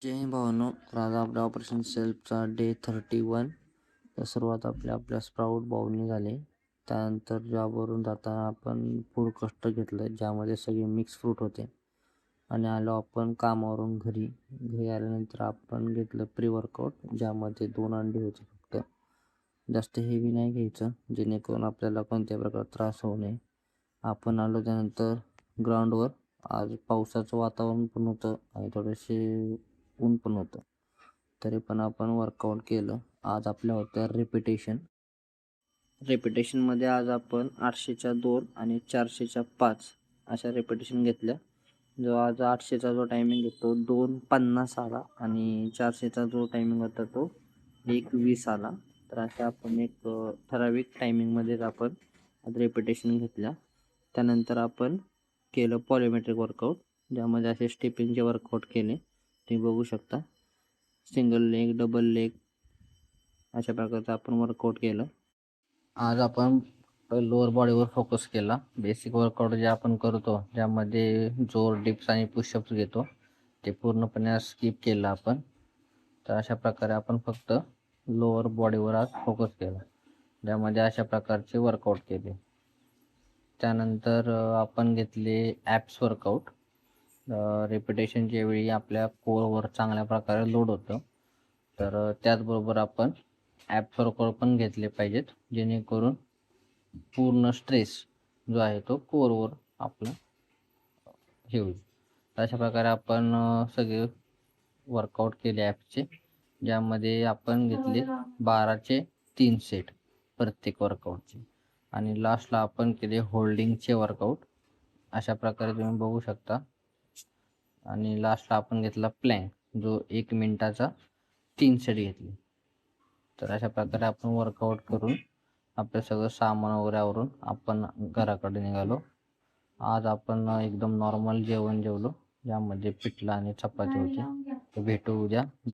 जय हिंद भावांनो. तर आज आपल्या ऑपरेशन सेल्फचा डे 31. तर सुरुवात आपल्या स्प्राऊट बाउलने झाले. त्यानंतर जॉबवरून जाताना आपण फूड कस्टर घेतलं ज्यामध्ये सगळे मिक्स फ्रूट होते आणि आलो आपण कामावरून घरी आल्यानंतर आपण घेतलं प्री वर्कआउट ज्यामध्ये 2 अंडी होते फक्त. जास्त हेवी नाही घ्यायचं जेणेकरून आपल्याला कोणत्याही प्रकारचा त्रास होऊ नये. आपण आलो त्यानंतर ग्राउंडवर. आज पावसाचं वातावरण पण होतं आणि थोडेसे ऊन पण होतं, तरी पण आपण वर्कआउट केलं. आज आपल्या होत्या रेपिटेशनमध्ये आज आपण 800च्या 2 आणि 400च्या 5 अशा रेपिटेशन घेतल्या. जो आज 800चा जो टायमिंग येतो 2:50 आला आणि 400चा जो टायमिंग होता तो 1:20 आला. तर अशा आपण एक ठराविक टायमिंगमध्येच आपण आज रेपिटेशन घेतल्या. त्यानंतर आपण केलं पॉलिमेट्रिक वर्कआउट ज्यामध्ये असे स्टेपिंगचे वर्कआउट केले. ते बघू शकता. सिंगल लेग, डबल लेग अशा प्रकारचं आपण वर्कआउट केलं. आज आपण लोअर बॉडीवर फोकस केला. बेसिक वर्कआउट जे आपण करतो ज्यामध्ये जोर, डिप्स आणि पुशअप्स घेतो ते पूर्णपणे स्किप केलं आपण. तर अशा प्रकारे आपण फक्त लोअर बॉडीवर आज फोकस केला ज्यामध्ये अशा प्रकारचे वर्कआउट केले. त्यानंतर आपण घेतले ॲप्स वर्कआउट. रेपिटेशनच्या वेळी आपल्या कोरवर चांगल्या प्रकारे लोड होतं, तर त्याचबरोबर आपण ॲप्स वर्कआउट पण घेतले पाहिजेत जेणेकरून पूर्ण स्ट्रेस जो आहे तो कोरवर आपला हे होईल. अशा प्रकारे आपण सगळे वर्कआउट केले ॲप्सचे ज्यामध्ये आपण घेतले 12चे 3 सेट प्रत्येक वर्कआउटचे आणि लास्टला आपण केले होल्डिंगचे वर्कआउट अशा प्रकारे तुम्ही बघू शकता. आणि लास्टला आपण घेतला प्लँक जो 1 मिनिटाचा 3 सेट घेतले. तर अशा प्रकारे आपण वर्कआउट करून आपलं सगळं सामान वगैरे आवरून आपण घराकडे निघालो. आज आपण एकदम नॉर्मल जेवण जेवलो ज्यामध्ये पिठलं आणि चपाती होती. तर भेटू उद्या.